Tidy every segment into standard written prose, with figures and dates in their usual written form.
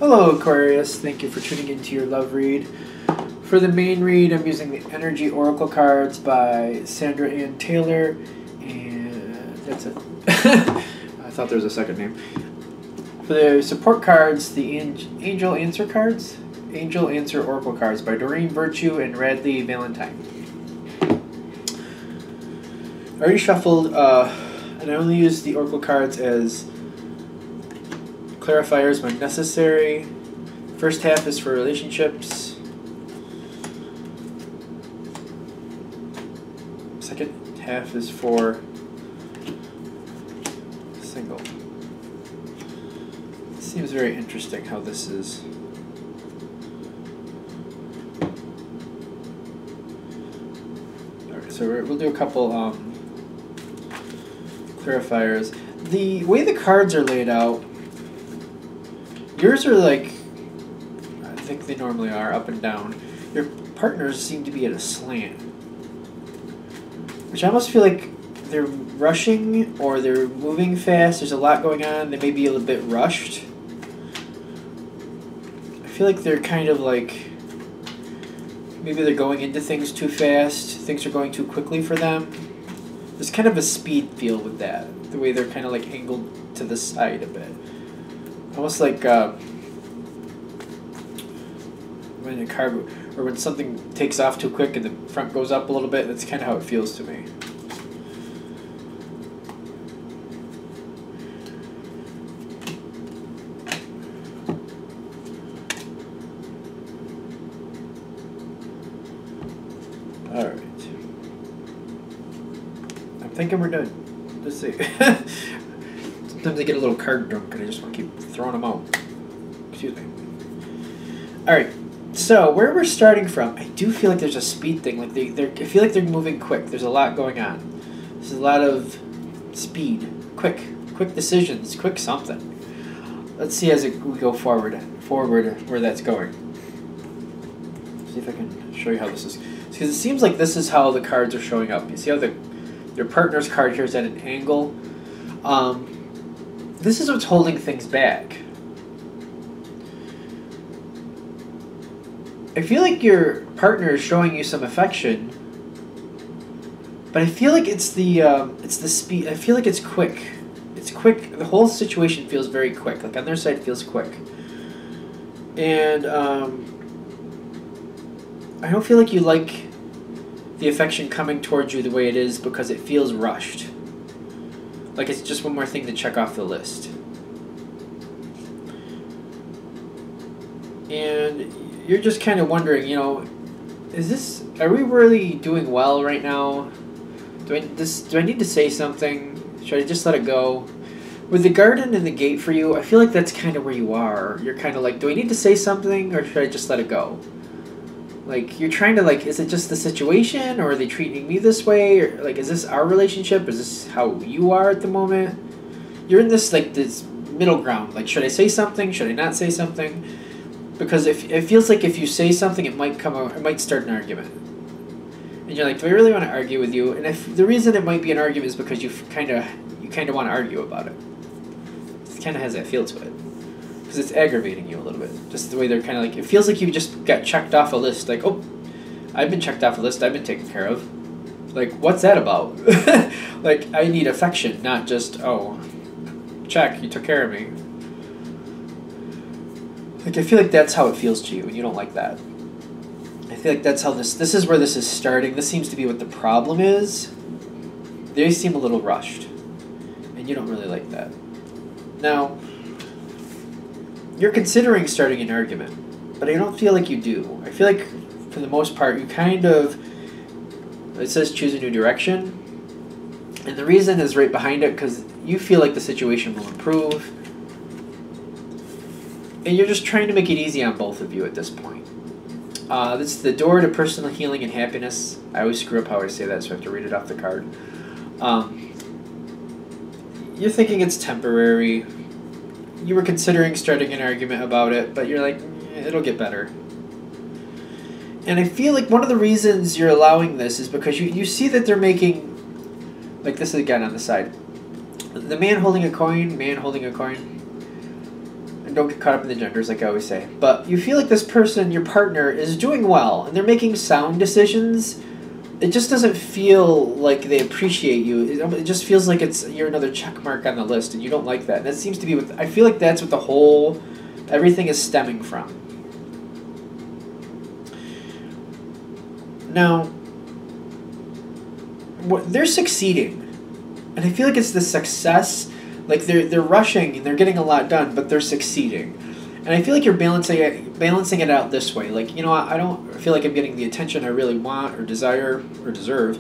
Hello Aquarius, thank you for tuning into your love read. For the main read, I'm using the Energy Oracle cards by Sandra Ann Taylor, and that's it. I thought there was a second name. For the support cards, the Angel Answer cards, Angel Answer Oracle cards by Doreen Virtue and Radley Valentine. I already shuffled, and I only use the Oracle cards as clarifiers when necessary. First half is for relationships. Second half is for single. It seems very interesting how this is. Alright, so we'll do a couple clarifiers. The way the cards are laid out, yours are like, I think they normally are, up and down. Your partners seem to be at a slant. Which I almost feel like they're rushing or they're moving fast. There's a lot going on. They may be a little bit rushed. I feel like they're kind of like, maybe they're going into things too fast. Things are going too quickly for them. There's kind of a speed feel with that. The way they're kind of like angled to the side a bit. Almost like when a car, or when something takes off too quick and the front goes up a little bit. That's kind of how it feels to me. All right. I'm thinking we're done. Let's see. Sometimes I get a little card drunk and I just want to keep throwing them out. Excuse me. Alright, so where we're starting from, I do feel like there's a speed thing. Like I feel like they're moving quick. There's a lot going on. There's a lot of speed. Quick decisions, quick something. Let's see as we go forward where that's going. See if I can show you how this is. Because it seems like this is how the cards are showing up. You see how your partner's card here is at an angle? This is what's holding things back. I feel like your partner is showing you some affection, but I feel like it's the speed. I feel like it's quick. It's quick. The whole situation feels very quick. Like on their side, it feels quick, and I don't feel like you like the affection coming towards you the way it is because it feels rushed. Like it's just one more thing to check off the list. And you're just kind of wondering, you know, are we really doing well right now? Do I need to say something? Should I just let it go? With the garden and the gate for you, I feel like that's kind of where you are. You're kind of like, do I need to say something or should I just let it go? Like, you're trying to, like, is it just the situation, or are they treating me this way? Or, like, is this our relationship? Is this how you are at the moment? You're in this, like, this middle ground. Like, should I say something? Should I not say something? Because it feels like if you say something, it might start an argument. And you're like, do I really want to argue with you? And if the reason it might be an argument is because you kind of want to argue about it. It kind of has that feel to it. Because it's aggravating you a little bit. Just the way they're kind of like, it feels like you just got checked off a list. Like, oh, I've been checked off a list. I've been taken care of. Like, what's that about? Like, I need affection, not just, oh, check, you took care of me. Like, I feel like that's how it feels to you, and you don't like that. I feel like that's how this is where this is starting. This seems to be what the problem is. They seem a little rushed, and you don't really like that. Now, you're considering starting an argument, but I don't feel like you do. I feel like, for the most part, you kind of, it says choose a new direction, and the reason is right behind it, because you feel like the situation will improve, and you're just trying to make it easy on both of you at this point. This is the door to personal healing and happiness. I always screw up how I say that, so I have to read it off the card. You're thinking it's temporary. You were considering starting an argument about it, but you're like, it'll get better. And I feel like one of the reasons you're allowing this is because you see that they're making, like this again on the side, the man holding a coin, and don't get caught up in the genders like I always say, but you feel like this person, your partner, is doing well, and they're making sound decisions. It just doesn't feel like they appreciate you. It just feels like you're another check mark on the list, and you don't like that. And that seems to be what I feel like that's what everything is stemming from. Now, they're succeeding, and I feel like it's the success. Like they're rushing and they're getting a lot done, but they're succeeding. And I feel like you're balancing it out this way. Like, I don't feel like I'm getting the attention I really want or desire or deserve.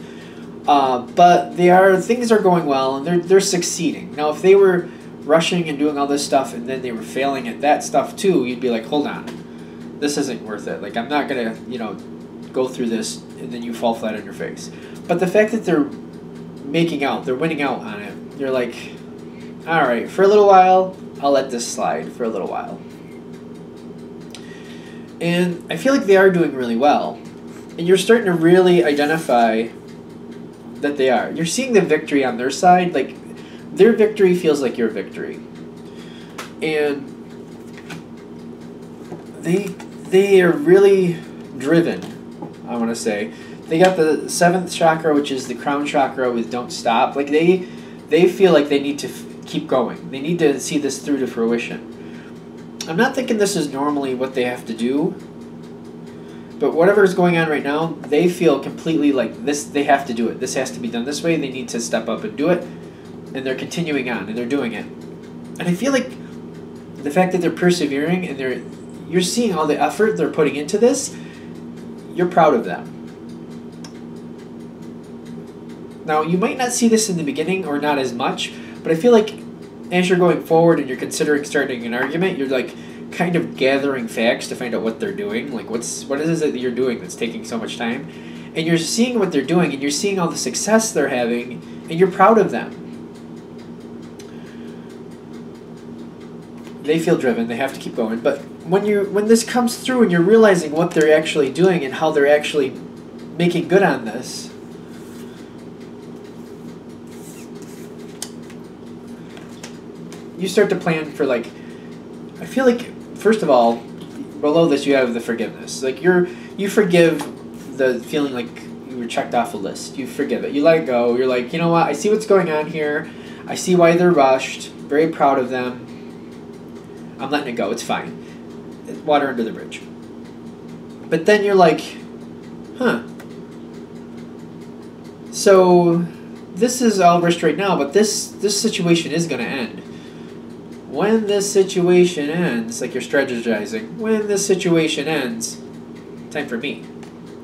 But things are going well and they're succeeding. Now, if they were rushing and doing all this stuff and then they were failing at that stuff too, you'd be like, hold on, this isn't worth it. Like, I'm not gonna, go through this and then you fall flat on your face. But the fact that they're they're winning out on it, you're like, all right, for a little while, I'll let this slide for a little while. And I feel like they are doing really well. And you're starting to really identify that they are. You're seeing the victory on their side. Like, their victory feels like your victory. And they are really driven, I want to say. They got the 7th chakra, which is the crown chakra with don't stop. Like, they feel like they need to keep going. They need to see this through to fruition. I'm not thinking this is normally what they have to do, but whatever is going on right now, they feel completely like this. They have to do it. This has to be done this way. They need to step up and do it, and they're continuing on and they're doing it. And I feel like the fact that they're persevering and you're seeing all the effort they're putting into this, you're proud of them. Now, you might not see this in the beginning or not as much, but I feel like as you're going forward and you're considering starting an argument, you're like kind of gathering facts to find out what they're doing. Like, what is it that you're doing that's taking so much time? And you're seeing what they're doing and you're seeing all the success they're having and you're proud of them. They feel driven, they have to keep going. But when this comes through and you're realizing what they're actually doing and how they're actually making good on this, you start to plan for, like, I feel like, first of all, below this you have the forgiveness. Like, you forgive the feeling like you were checked off a list. You forgive it. You let it go. You're like, you know what? I see what's going on here. I see why they're rushed. Very proud of them. I'm letting it go. It's fine. Water under the bridge. But then you're like, huh. So this is all rushed right now, but this situation is going to end. When this situation ends, like you're strategizing, when this situation ends, time for me.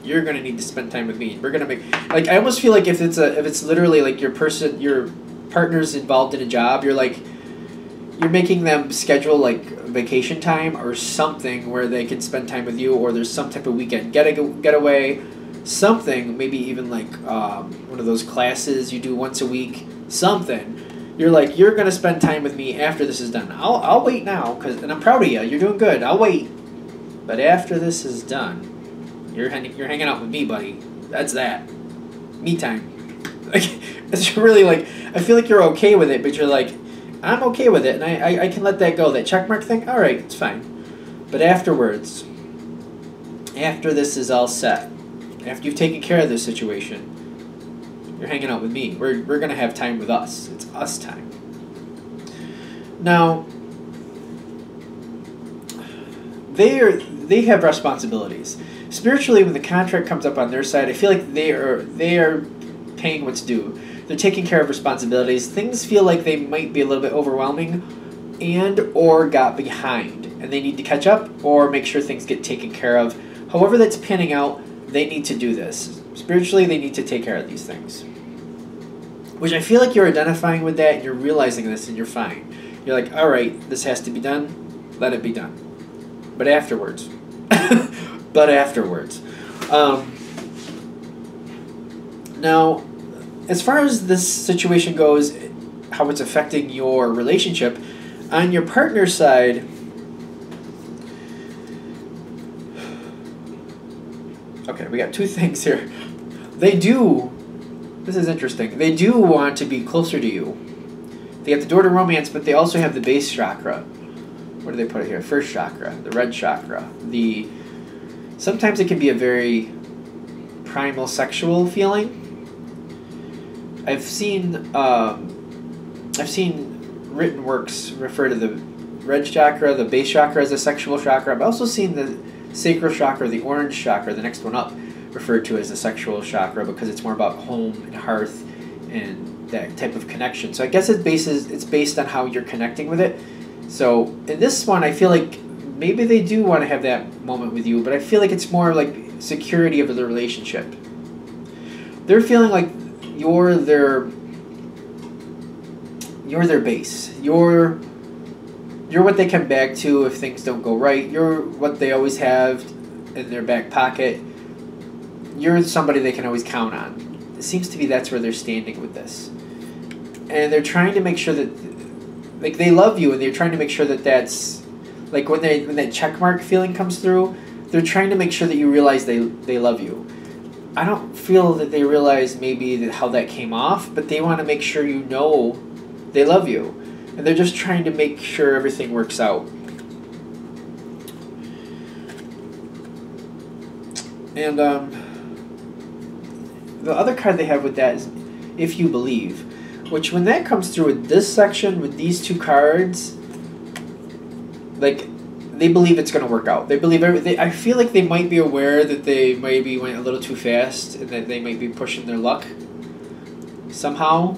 You're gonna need to spend time with me. We're gonna make, like, I almost feel like if it's literally like your partner's involved in a job, you're making them schedule like vacation time or something where they can spend time with you, or there's some type of weekend getaway, something, maybe even like one of those classes you do once a week, something. You're like, you're going to spend time with me after this is done. I'll wait now, and I'm proud of you. You're doing good. I'll wait. But after this is done, you're hanging out with me, buddy. That's that. Me time. Like, it's really like, I feel like you're okay with it, but you're like, I'm okay with it, and I can let that go. That checkmark thing, all right, it's fine. But afterwards, after this is all set, after you've taken care of this situation, you're hanging out with me. We're going to have time with us. It's us time. Now, they have responsibilities. Spiritually, when the contract comes up on their side, I feel like they are paying what's due. They're taking care of responsibilities. Things feel like they might be a little bit overwhelming and or got behind, and they need to catch up or make sure things get taken care of. However that's panning out, they need to do this. Spiritually, they need to take care of these things. Which I feel like you're identifying with that and you're realizing this and you're fine. You're like, all right, this has to be done. Let it be done. But afterwards. Now, as far as this situation goes, how it's affecting your relationship, on your partner's side, okay, we got two things here. This is interesting, they do want to be closer to you. They have the door to romance, but they also have the base chakra, what do they put it here? First chakra, the red chakra. Sometimes it can be a very primal sexual feeling. I've seen written works refer to the red chakra, the base chakra, as a sexual chakra. I've also seen the sacral chakra, the orange chakra, the next one up, referred to as a sexual chakra because it's more about home and hearth and that type of connection. So I guess it's based on how you're connecting with it. So in this one, I feel like maybe they do want to have that moment with you, but I feel like it's more like security of the relationship. They're feeling like you're their base. You're what they come back to if things don't go right. You're what they always have in their back pocket. You're somebody they can always count on. It seems to be that's where they're standing with this. And they're trying to make sure that, like, they love you, and they're trying to make sure that that's, like, when that check mark feeling comes through, they're trying to make sure that you realize they love you. I don't feel that they realize maybe how that came off, but they want to make sure you know they love you. And they're just trying to make sure everything works out. And the other card they have with that is If You Believe, which when that comes through with this section, with these two cards, like, they believe it's going to work out. They believe I feel like they might be aware that they maybe went a little too fast and that they might be pushing their luck somehow.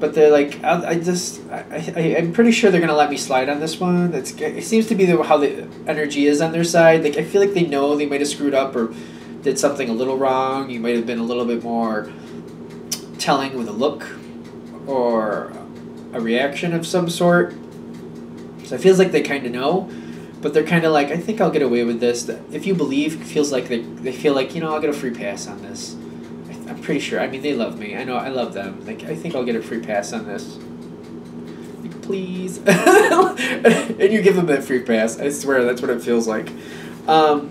But they're like, I'm pretty sure they're going to let me slide on this one. It seems to be how the energy is on their side. Like, I feel like they know they might have screwed up or did something a little wrong. You might have been a little bit more telling with a look or a reaction of some sort. So it feels like they kind of know, but they're kind of like, I think I'll get away with this. If You Believe feels like they feel like, I'll get a free pass on this. I'm pretty sure. I mean, they love me. I know I love them. Like, I think I'll get a free pass on this. Like, please. And you give them that free pass. I swear, that's what it feels like. On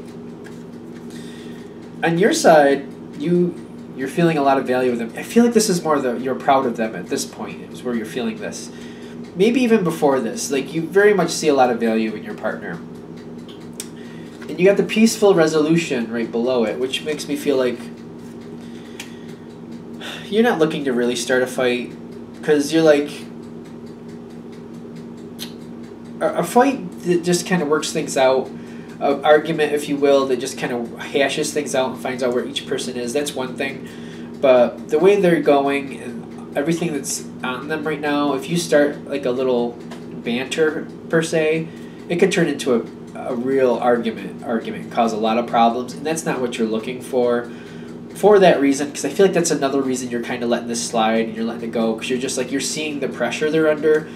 your side, you're feeling a lot of value with them. I feel like this is more you're proud of them at this point, is where you're feeling this. Maybe even before this. Like, you very much see a lot of value in your partner. And you got the peaceful resolution right below it, which makes me feel like you're not looking to really start a fight, because you're like, a fight that just kind of works things out, an argument, if you will, that just kind of hashes things out and finds out where each person is, that's one thing. But the way they're going and everything that's on them right now, if you start like a little banter per se, it could turn into a real argument, cause a lot of problems, and that's not what you're looking for that reason, because I feel like that's another reason you're kind of letting this slide and you're letting it go, because you're just like, you're seeing the pressure they're under,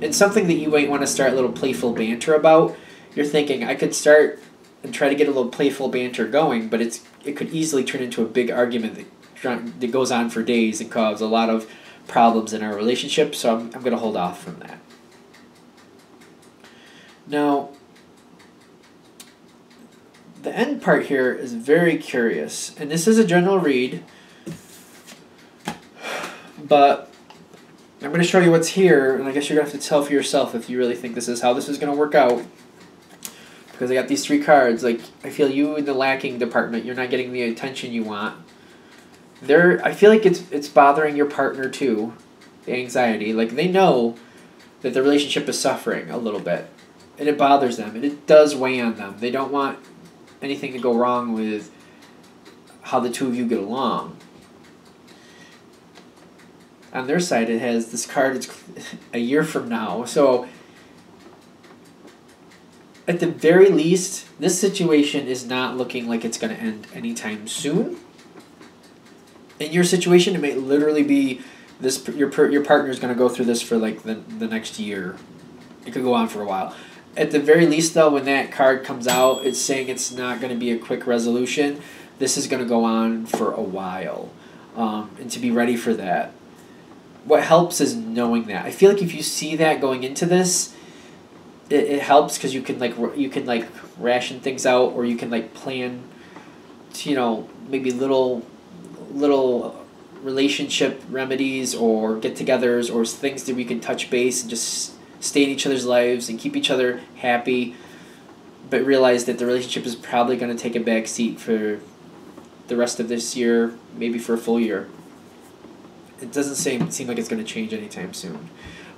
and something that you might want to start a little playful banter about. You're thinking, I could start and try to get a little playful banter going, but it could easily turn into a big argument that goes on for days and cause a lot of problems in our relationship, so I'm going to hold off from that. Now, the end part here is very curious, and this is a general read, but I'm going to show you what's here, and I guess you're going to have to tell for yourself if you really think this is how this is going to work out, because I got these three cards. Like, I feel you in the lacking department, you're not getting the attention you want. I feel like it's bothering your partner too, the anxiety. Like, they know that the relationship is suffering a little bit, and it bothers them, and it does weigh on them. They don't want anything to go wrong with how the two of you get along. On their side, it has this card, it's a year from now. So, at the very least, this situation is not looking like it's going to end anytime soon. In your situation, it may literally be this. Your partner is going to go through this for like the next year. It could go on for a while. At the very least, though, when that card comes out, it's saying it's not going to be a quick resolution. This is going to go on for a while, and to be ready for that. What helps is knowing that. I feel like if you see that going into this, it helps, because you can like ration things out, or you can like plan, maybe little relationship remedies or get-togethers or things that we can touch base and just stay in each other's lives and keep each other happy, but realize that the relationship is probably going to take a back seat for the rest of this year, maybe for a full year. It doesn't seem like it's going to change anytime soon.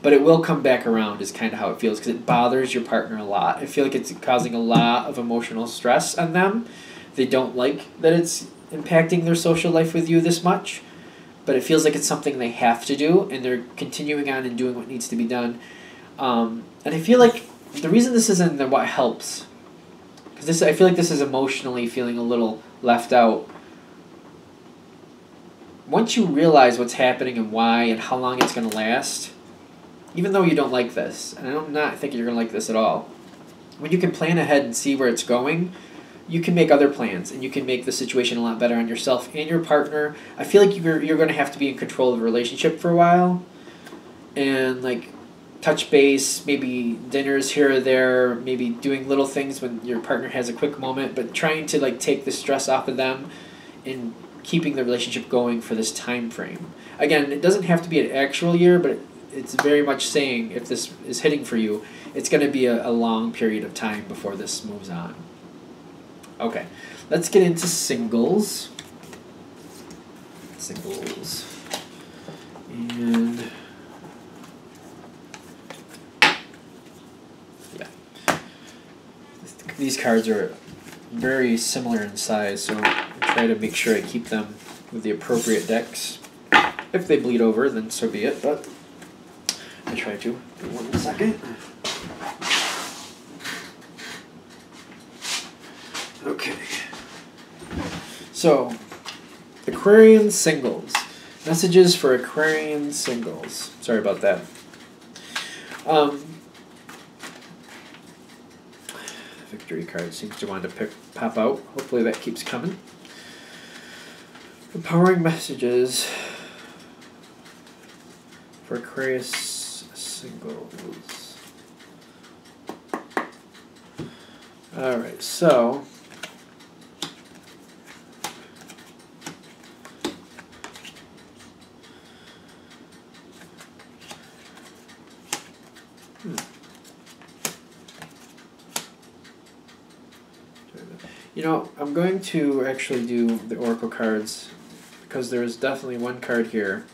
But it will come back around is kind of how it feels, because it bothers your partner a lot. I feel like it's causing a lot of emotional stress on them. They don't like that it's impacting their social life with you this much, but it feels like it's something they have to do, and they're continuing on and doing what needs to be done. And I feel like the reason this isn't the what helps, because I feel like this is emotionally feeling a little left out. Once you realize what's happening and why and how long it's going to last, even though you don't like this, and I'm not thinking you're going to like this at all, when you can plan ahead and see where it's going, you can make other plans, and you can make the situation a lot better on yourself and your partner. I feel like you're going to have to be in control of the relationship for a while, and like touch base, maybe dinners here or there, maybe doing little things when your partner has a quick moment, but trying to like take the stress off of them and keeping the relationship going for this time frame. Again, it doesn't have to be an actual year, but it's very much saying if this is hitting for you, it's going to be a long period of time before this moves on. Okay, let's get into singles. And yeah, these cards are very similar in size, so I try to make sure I keep them with the appropriate decks. If they bleed over, then so be it, but I try to. Give me 1 second. Okay. So, Aquarian singles. Messages for Aquarian singles. Sorry about that. Victory card seems to want to pop out. Hopefully that keeps coming. Empowering messages for Aquarius singles. Alright, so you know, I'm going to actually do the Oracle cards because there's definitely one card here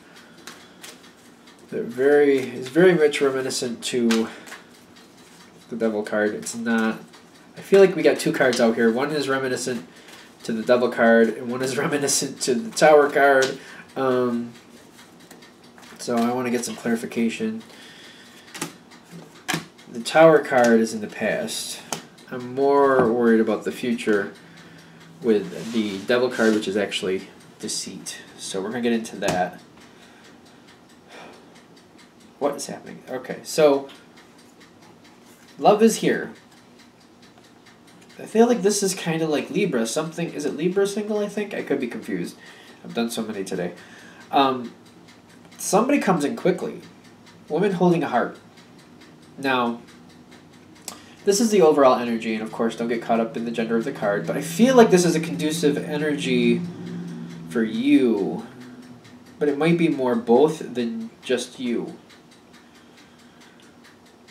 that is very much reminiscent to the Devil card. It's not. I feel like we got two cards out here. One is reminiscent to the Devil card, and one is reminiscent to the Tower card. So I want to get some clarification. The Tower card is in the past. I'm more worried about the future with the Devil card, which is actually deceit. So we're going to get into that. What is happening? Okay, so love is here. I feel like this is kind of like Libra. Something, is it Libra single, I think? I could be confused. I've done so many today. Somebody comes in quickly. Woman holding a heart. Now, this is the overall energy, and of course, don't get caught up in the gender of the card, but I feel like this is a conducive energy for you, but it might be more both than just you.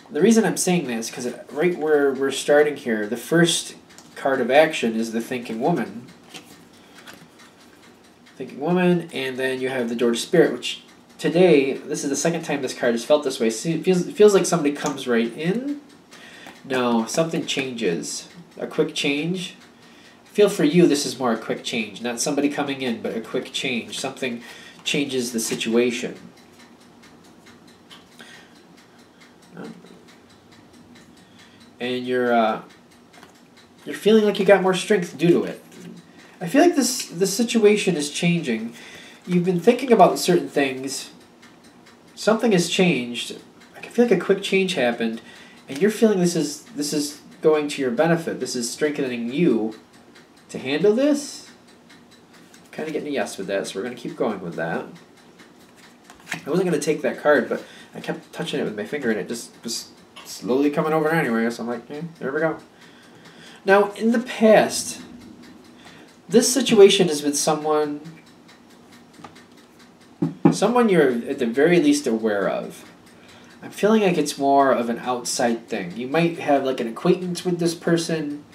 The reason I'm saying this, because right where we're starting here, the first card of action is the Thinking Woman. Thinking Woman, and then you have the Door to Spirit, which today, this is the second time this card has felt this way. See, it feels like somebody comes right in. No, something changes. A quick change. I feel for you this is more a quick change. Not somebody coming in, but a quick change. Something changes the situation. And you're feeling like you got more strength due to it. I feel like this situation is changing. You've been thinking about certain things. Something has changed. I feel like a quick change happened, and you're feeling this is going to your benefit. This is strengthening you to handle this. I'm kind of getting a yes with that, so we're going to keep going with that. I wasn't going to take that card, but I kept touching it with my finger, and it just was slowly coming over anyway, so I'm like, there we go. Now, in the past, this situation is with someone you're at the very least aware of. I'm feeling like it's more of an outside thing. You might have like an acquaintance with this person.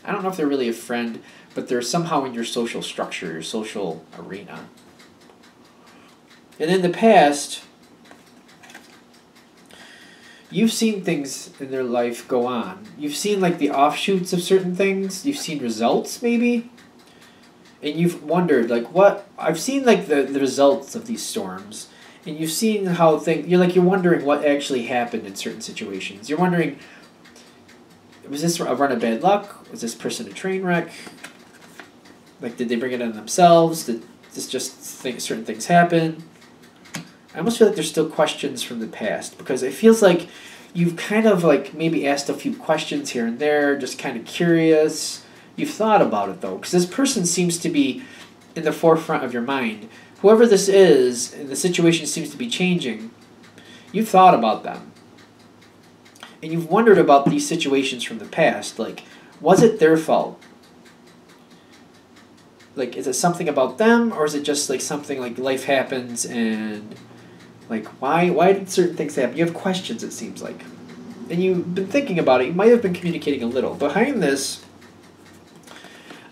I don't know if they're really a friend, but they're somehow in your social structure, your social arena. And in the past, you've seen things in their life go on. You've seen like the offshoots of certain things. You've seen results maybe. And you've wondered like what I've seen like the results of these storms. And you've seen how you're wondering what actually happened in certain situations. You're wondering, was this a run of bad luck? Was this person a train wreck? Like, did they bring it on themselves? Did this just certain things happen? I almost feel like there's still questions from the past because it feels like you've kind of like maybe asked a few questions here and there, just kind of curious. You've thought about it though, because this person seems to be in the forefront of your mind. Whoever this is, and the situation seems to be changing, you've thought about them. And you've wondered about these situations from the past. Like, was it their fault? Like, is it something about them, or is it just like something like life happens and like why did certain things happen? You have questions, it seems like. And you've been thinking about it. You might have been communicating a little. Behind this,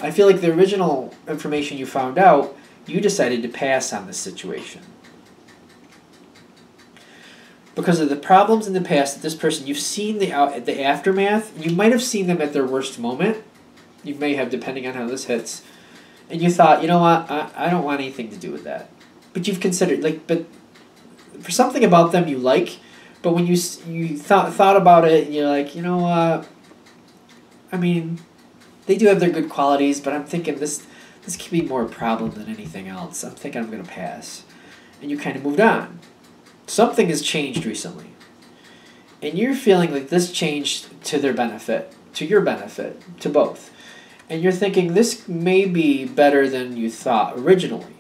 I feel like the original information you found out, you decided to pass on this situation. Because of the problems in the past that this person, you've seen the aftermath. You might have seen them at their worst moment. You may have, depending on how this hits. And you thought, you know what, I don't want anything to do with that. But you've considered, but for something about them you like, but when you thought about it, and you're like, you know what, I mean, they do have their good qualities, but I'm thinking this could be more a problem than anything else. I'm thinking I'm going to pass. And you kind of moved on. Something has changed recently. And you're feeling like this changed to their benefit, to your benefit, to both. And you're thinking this may be better than you thought originally.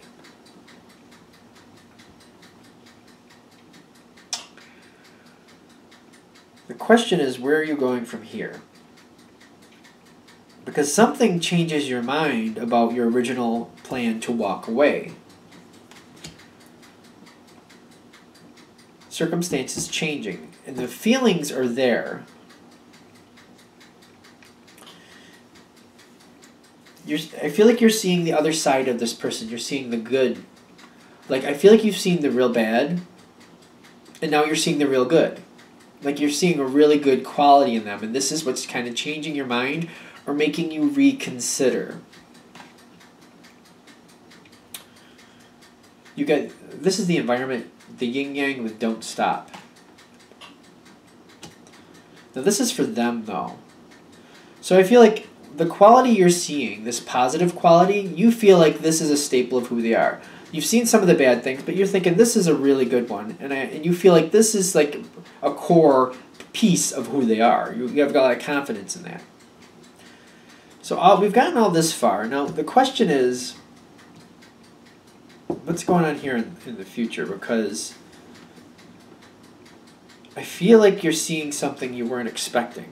The question is, where are you going from here? Because something changes your mind about your original plan to walk away. Circumstances changing, and the feelings are there. I feel like you're seeing the other side of this person. You're seeing the good. Like, I feel like you've seen the real bad, and now you're seeing the real good. Like, you're seeing a really good quality in them, and this is what's kind of changing your mind or making you reconsider. This is the environment, the yin-yang with don't stop. Now, this is for them, though. So I feel like the quality you're seeing, this positive quality, you feel like this is a staple of who they are. You've seen some of the bad things, but you're thinking this is a really good one. And you feel like this is like a core piece of who they are. You have got a lot of confidence in that. So we've gotten all this far. Now, the question is, what's going on here in the future? Because I feel like you're seeing something you weren't expecting.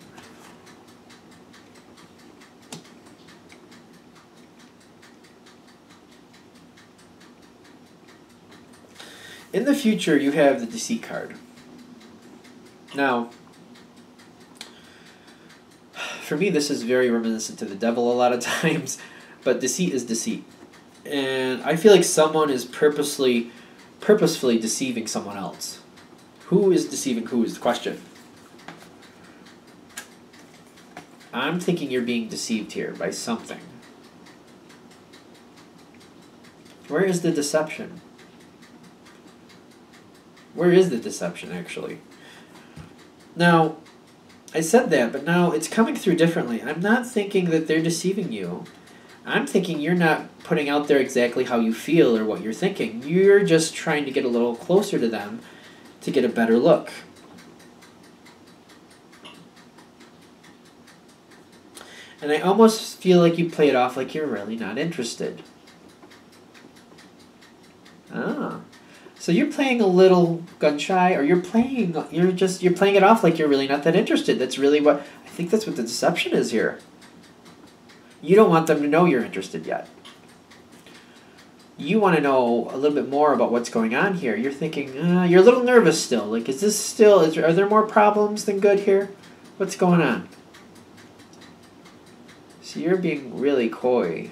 In the future, you have the Deceit card. Now, for me, this is very reminiscent to the devil a lot of times, but deceit is deceit. And I feel like someone is purposefully deceiving someone else. Who is deceiving who is the question. I'm thinking you're being deceived here by something. Where is the deception? Where is the deception, actually? Now, I said that, but now it's coming through differently. I'm not thinking that they're deceiving you. I'm thinking you're not putting out there exactly how you feel or what you're thinking. You're just trying to get a little closer to them to get a better look. And I almost feel like you play it off like you're really not interested. Ah. So you're playing a little gun-shy, or you're playing it off like you're really not that interested. That's really I think that's what the deception is here. You don't want them to know you're interested yet. you want to know a little bit more about what's going on here. You're thinking, you're a little nervous still. Like, is this still, are there more problems than good here? What's going on? So you're being really coy.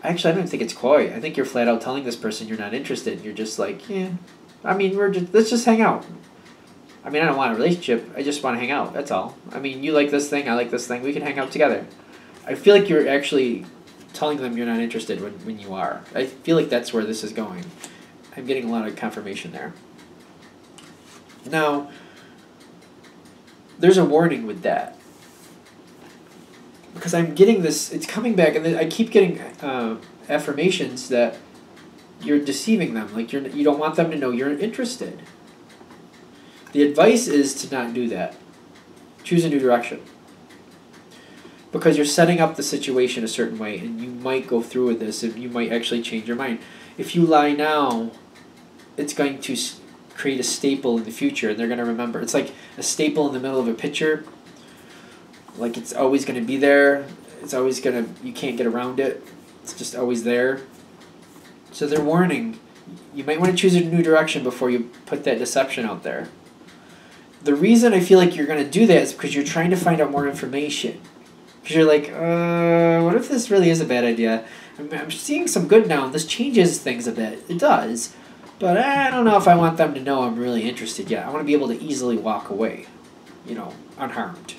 Actually, I don't think it's coy. I think you're flat out telling this person you're not interested. You're just like, yeah, I mean, let's just hang out. I mean, I don't want a relationship. I just want to hang out. That's all. I mean, you like this thing. I like this thing. We can hang out together. I feel like you're actually telling them you're not interested when you are. I feel like that's where this is going. I'm getting a lot of confirmation there. Now, there's a warning with that. Because I'm getting this, it's coming back, and I keep getting affirmations that you're deceiving them. Like, you don't want them to know you're interested. The advice is to not do that. Choose a new direction. Because you're setting up the situation a certain way, and you might go through with this, and you might actually change your mind. If you lie now, it's going to create a staple in the future, and they're going to remember. It's like a staple in the middle of a picture. Like, it's always going to be there. It's always going to, you can't get around it. It's just always there. So they're warning. You might want to choose a new direction before you put that deception out there. The reason I feel like you're going to do that is because you're trying to find out more information. Because you're like, what if this really is a bad idea? I'm seeing some good now, and this changes things a bit. It does. But I don't know if I want them to know I'm really interested yet. I want to be able to easily walk away, unharmed.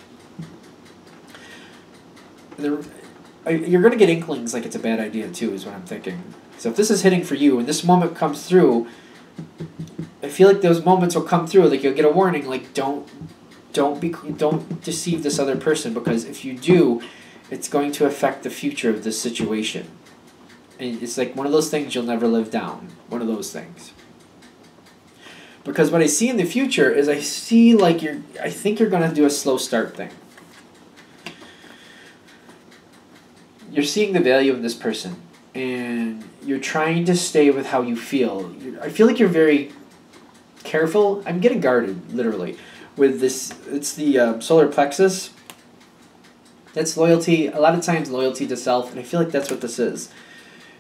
You're going to get inklings like it's a bad idea, too, is what I'm thinking. So if this is hitting for you, and this moment comes through, I feel like those moments will come through. Like, you'll get a warning, like, don't deceive this other person, because if you do, it's going to affect the future of this situation. And it's like one of those things you'll never live down. One of those things. Because what I see in the future is I think you're going to do a slow start thing. You're seeing the value in this person, and you're trying to stay with how you feel. I feel like you're very careful. I'm getting guarded, literally, with this. It's the solar plexus. That's loyalty. A lot of times loyalty to self, and I feel like that's what this is.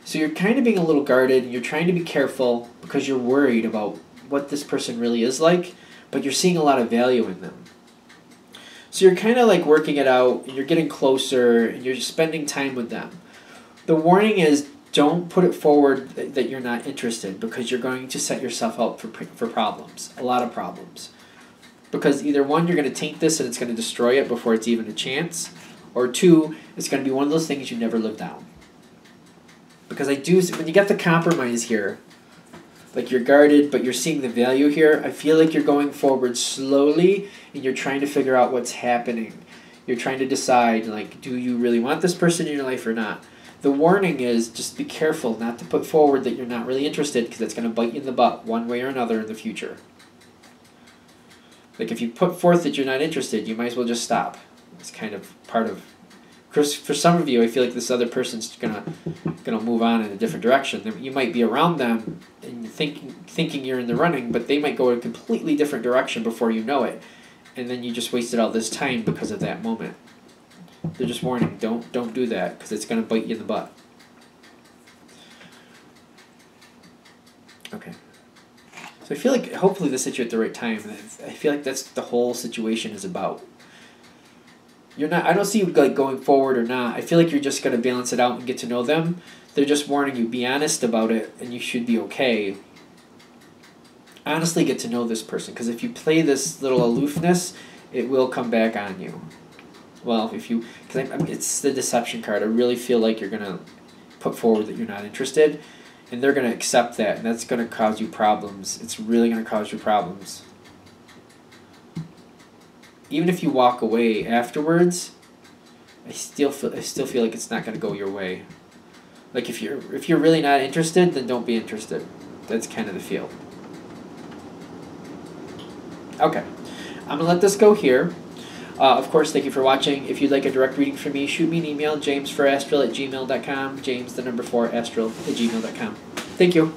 So you're kind of being a little guarded, and you're trying to be careful because you're worried about what this person really is like, but you're seeing a lot of value in them. So you're kind of like working it out, and you're getting closer, and you're spending time with them. The warning is, don't put it forward that you're not interested, because you're going to set yourself up for problems, a lot of problems. Because either one, you're going to taint this and it's going to destroy it before it's even a chance, or two, it's going to be one of those things you never live down. Because when you get the compromise here, like you're guarded, but you're seeing the value here, I feel like you're going forward slowly, and you're trying to figure out what's happening. You're trying to decide, like, do you really want this person in your life or not? The warning is, just be careful not to put forward that you're not really interested, because it's going to bite you in the butt one way or another in the future. Like, if you put forth that you're not interested, you might as well just stop. It's kind of part of... For some of you, I feel like this other person's gonna move on in a different direction. You might be around them and thinking you're in the running, but they might go a completely different direction before you know it, and then you just wasted all this time because of that moment. They're just warning, don't do that, because it's gonna bite you in the butt. Okay. So I feel like hopefully this hits you at the right time. I feel like that's what the whole situation is about. I don't see you like going forward or not. I feel like you're just going to balance it out and get to know them. They're just warning you, be honest about it, and you should be okay. Honestly get to know this person, because if you play this little aloofness, it will come back on you. Well, because it's the deception card. I really feel like you're going to put forward that you're not interested, and they're going to accept that, and that's going to cause you problems. It's really going to cause you problems. Even if you walk away afterwards, I still feel like it's not going to go your way. Like, if you're really not interested, then don't be interested. That's kind of the feel. Okay, I'm going to let this go here. Of course, thank you for watching. If you'd like a direct reading from me, shoot me an email, james4astral@gmail.com, james4astral@gmail.com. Thank you.